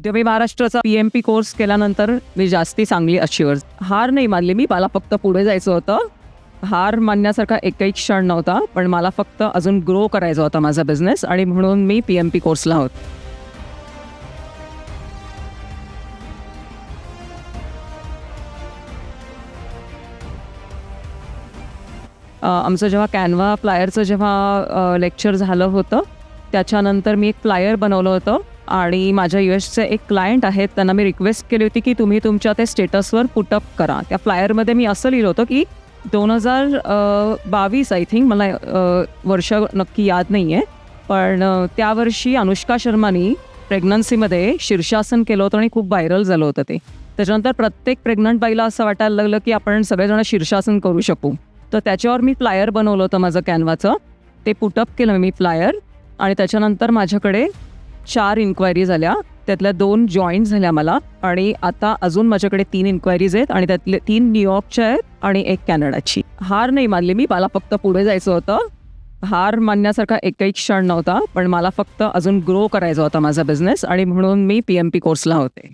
तेव्हा मी महाराष्ट्राचा PMP course केल्यानंतर मी जास्ती चांगली अचिव्हर. हार नाही मानली मी, मला फक्त पुढे जायचं होतं. हार मानण्यासारखा एकही क्षण नव्हता, पण मला फक्त अजून ग्रो करायचा होता माझा बिझनेस, आणि म्हणून मी PMP कोर्सला होते. आमचं जेव्हा कॅनव्हा फ्लायरचं जेव्हा लेक्चर झालं होतं, त्याच्यानंतर मी एक फ्लायर बनवलं होतं आणि माझ्या USचे एक क्लायंट आहेत, त्यांना मी रिक्वेस्ट केली होती की तुम्ही तुमच्या त्या स्टेटसवर पुटअप करा. त्या फ्लायरमध्ये मी असं लिहिलं होतं की 2022 आय थिंक, मला वर्ष नक्की याद नाही आहे, पण त्या वर्षी अनुष्का शर्मानी प्रेग्नन्सीमध्ये शीर्षासन केलं होतं आणि खूप व्हायरल झालं होतं ते. त्याच्यानंतर प्रत्येक प्रेग्नंट बाईला असं वाटायला लागलं की आपण सगळेजण शीर्षासन करू शकू. तर त्याच्यावर मी फ्लायर बनवलं होतं माझं कॅनव्हाचं. ते पुटअप केलं मी फ्लायर आणि त्याच्यानंतर माझ्याकडे 4 इन्क्वायरीज आल्या, त्यातल्या 2 जॉईन झाल्या मला, आणि आता अजून माझ्याकडे 3 इन्क्वायरीज आहेत आणि त्यातले 3 न्यूयॉर्कच्या आहेत आणि 1 कॅनडाची. हार नाही मानली मी, मला फक्त पुढे जायचं होतं. हार मानण्यासारखा एकही क्षण नव्हता, पण मला फक्त अजून ग्रो करायचा होता माझा बिझनेस, आणि म्हणून मी PMP कोर्सला होते.